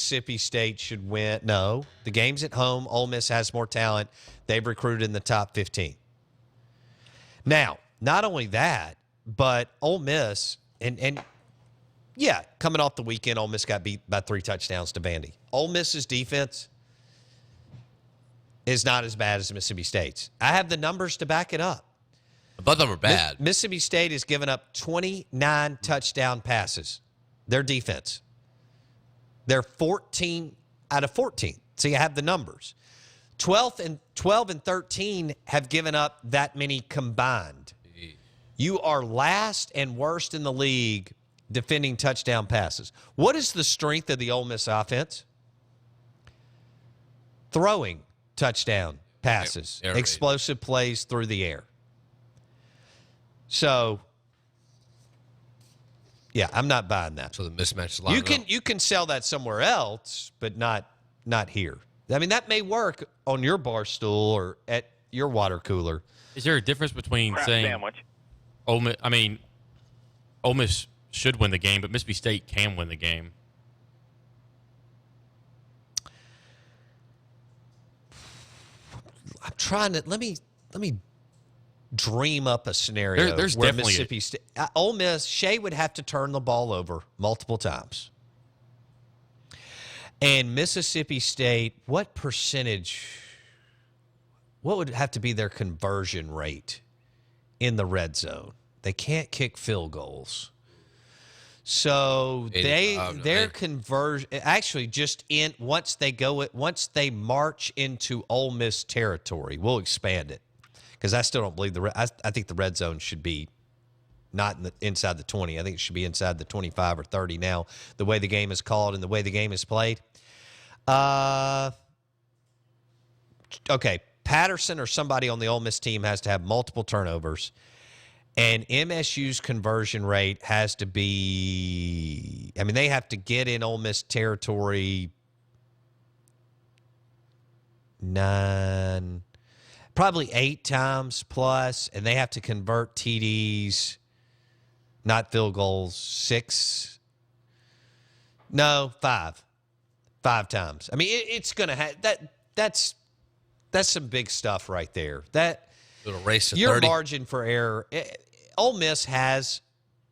Mississippi State should win. No, the game's at home. Ole Miss has more talent. They've recruited in the top 15. Now, not only that, but Ole Miss, and yeah, coming off the weekend, Ole Miss got beat by 3 touchdowns to Vandy. Ole Miss's defense is not as bad as Mississippi State's. I have the numbers to back it up. Both of them are bad. Mississippi State has given up 29 touchdown passes. Their defense. They're 14 out of 14. So you have the numbers. 12 and 13 have given up that many combined. You are last and worst in the league defending touchdown passes. What is the strength of the Ole Miss offense? Throwing touchdown passes, explosive plays through the air. So, yeah, I'm not buying that. So the mismatch line. You can sell that somewhere else, but not here. I mean, that may work on your bar stool or at your water cooler. Is there a difference between saying Ole Miss should win the game, but Mississippi State can win the game? I'm trying to let me dream up a scenario There's where definitely Mississippi State, Ole Miss, Shea would have to turn the ball over multiple times. And Mississippi State, what would have to be their conversion rate in the red zone? They can't kick field goals. So their conversion actually just once they march into Ole Miss territory, we'll expand it because I still don't believe I think the red zone should be not inside the 20. I think it should be inside the 25 or 30 now, the way the game is called and the way the game is played. Okay, Patterson or somebody on the Ole Miss team has to have multiple turnovers, and MSU's conversion rate has to be, I mean, they have to get in Ole Miss territory probably 8 times plus, and they have to convert TDs, not field goals, 5 times. I mean, it's going to have that's some big stuff right there. That little race to your 30. margin for error. Ole Miss has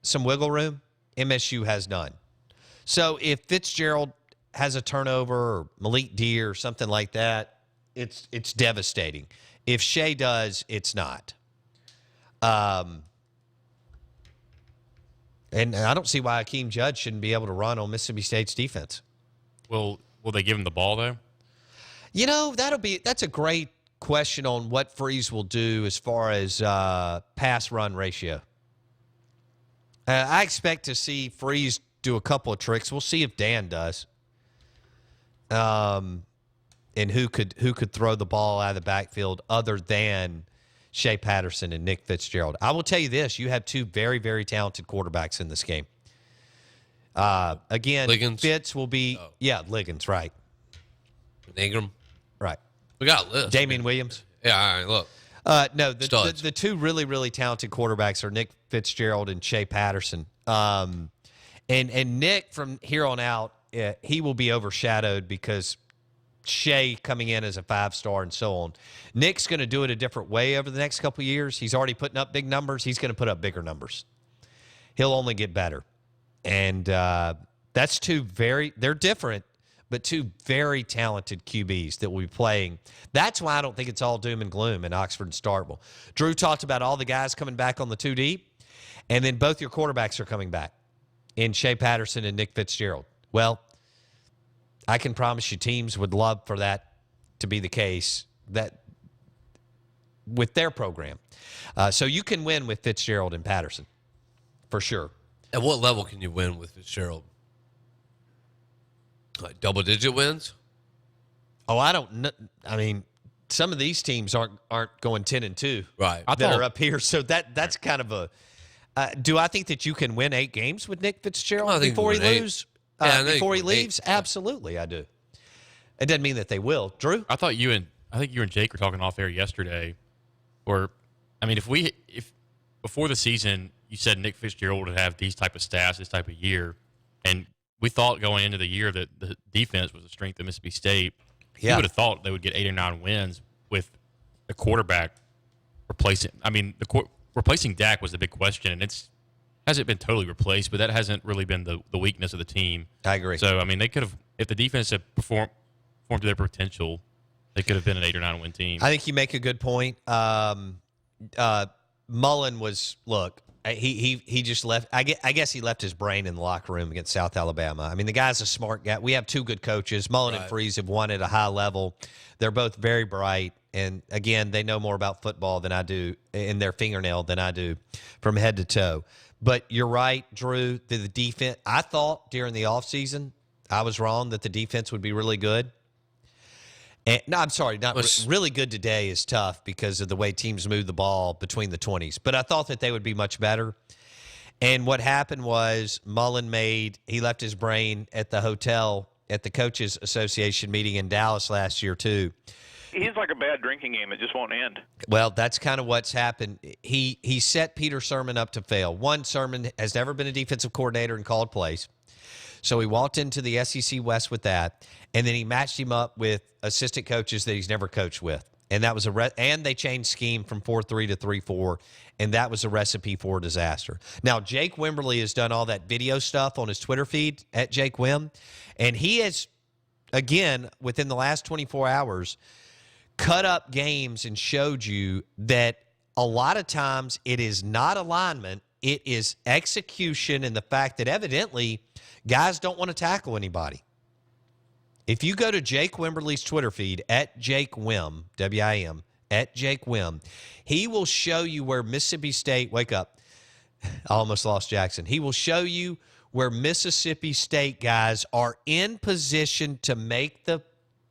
some wiggle room. MSU has none. So if Fitzgerald has a turnover or Malik Deer or something like that, it's devastating. If Shea does, it's not. And I don't see why Akeem Judge shouldn't be able to run on Mississippi State's defense. Will they give him the ball, though? You know, that's a great question on what Freeze will do as far as pass-run ratio. I expect to see Freeze do a couple of tricks. We'll see if Dan does. And who could throw the ball out of the backfield other than Shea Patterson and Nick Fitzgerald. I will tell you this. You have 2 very, very talented quarterbacks in this game. Again, Liggins. Fitz will be – yeah, Liggins, right. Ingram. Right. We got a list. Damian Williams. Yeah, all right, look. No, the 2 really, really talented quarterbacks are Nick Fitzgerald and Shea Patterson. And Nick, from here on out, he will be overshadowed because Shea coming in as a 5-star and so on. Nick's going to do it a different way over the next couple of years. He's already putting up big numbers. He's going to put up bigger numbers. He'll only get better. And that's they're different, but 2 very talented QBs that will be playing. That's why I don't think it's all doom and gloom in Oxford and Starkville. Drew talked about all the guys coming back on the 2 deep, and then both your quarterbacks are coming back in Shea Patterson and Nick Fitzgerald. Well, I can promise you teams would love for that to be the case that with their program. So you can win with Fitzgerald and Patterson for sure. At what level can you win with Fitzgerald? Like double-digit wins? Oh, I don't know. I mean, some of these teams aren't going 10-2. Right. That are up here. So that's kind of a do I think that you can win 8 games with Nick Fitzgerald before he leaves? Before he leaves? Absolutely, I do. It doesn't mean that they will. Drew? I think you and Jake were talking off air yesterday. Or, I mean, if before the season you said Nick Fitzgerald would have these type of stats this type of year, and we thought going into the year that the defense was the strength of Mississippi State. Yeah. You would have thought they would get 8 or 9 wins with the quarterback replacing. I mean, replacing Dak was the big question, and hasn't been totally replaced, but that hasn't really been the weakness of the team. I agree. So I mean, they could have, if the defense had performed to their potential, they could have been an 8 or 9 win team. I think you make a good point. Mullen was he just left. I guess he left his brain in the locker room against South Alabama. I mean, the guy's a smart guy. We have two good coaches. Mullen and Freeze have won at a high level. They're both very bright, and again, they know more about football than I do in their fingernail than I do from head to toe. But you're right, Drew. The defense. I thought during the offseason, I was wrong that the defense would be really good. And, no, I'm sorry, really good today is tough because of the way teams move the ball between the 20s. But I thought that they would be much better. And what happened was Mullen he left his brain at the hotel at the Coaches Association meeting in Dallas last year, too. He's like a bad drinking game. It just won't end. Well, that's kind of what's happened. He set Peter Sirmon up to fail. One, Sirmon has never been a defensive coordinator and called plays. So he walked into the SEC West with that, and then he matched him up with assistant coaches that he's never coached with. And that was and they changed scheme from 4-3 to 3-4, and that was a recipe for disaster. Now, Jake Wimberly has done all that video stuff on his Twitter feed at Jake Wim, and he has, again, within the last 24 hours, cut up games and showed you that a lot of times it is not alignment, it is execution, and the fact that evidently guys don't want to tackle anybody. If you go to Jake Wimberly's Twitter feed at Jake Wim, W-I-M, at Jake Wim, he will show you where Mississippi State, wake up, I almost lost Jackson. He will show you where Mississippi State guys are in position to make the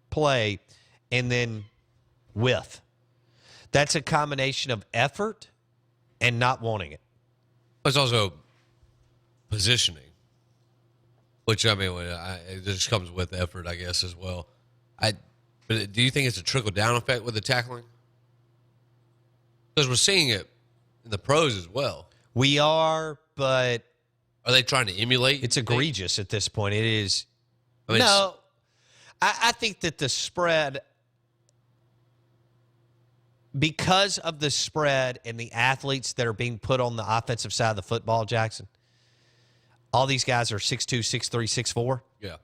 play and then whiff. That's a combination of effort and not wanting it. It's also positioning, which, I mean, it just comes with effort, I guess, as well. But do you think it's a trickle-down effect with the tackling? Because we're seeing it in the pros as well. We are, but are they trying to emulate? It's egregious at this point. It is. I mean, no, I think that the spread, because of the spread and the athletes that are being put on the offensive side of the football, Jackson, all these guys are 6'2", 6'3", 6'4". Yeah.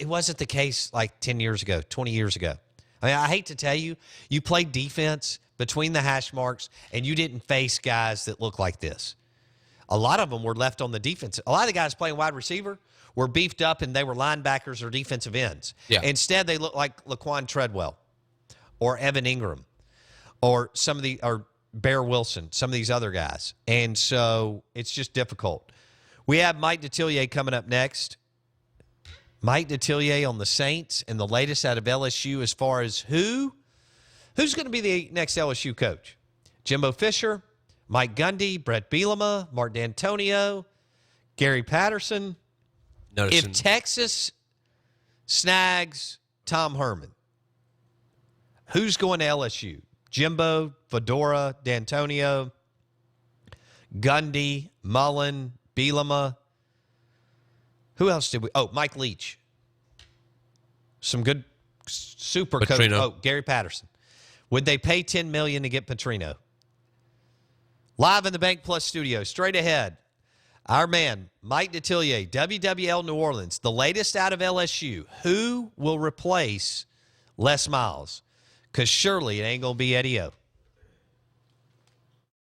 It wasn't the case like 10 years ago, 20 years ago. I mean, I hate to tell you, you played defense between the hash marks, and you didn't face guys that look like this. A lot of them were left on the defense. A lot of the guys playing wide receiver were beefed up, and they were linebackers or defensive ends. Yeah. Instead, they look like Laquan Treadwell or Evan Ingram or or Bear Wilson, some of these other guys. And so it's just difficult. We have Mike Detillier coming up next. Mike Detillier on the Saints and the latest out of LSU as far as who's going to be the next LSU coach. Jimbo Fisher, Mike Gundy, Brett Bielema, Mark D'Antonio, Gary Patterson. If Texas snags Tom Herman, who's going to LSU? Jimbo, Fedora, D'Antonio, Gundy, Mullen, Bielema. Who else did we? Oh, Mike Leach. Some good super coach. Oh, Gary Patterson. Would they pay $10 million to get Petrino? Live in the Bank Plus studio, straight ahead. Our man, Mike Detillier, WWL New Orleans, the latest out of LSU. Who will replace Les Miles? Because surely it ain't going to be Eddie O.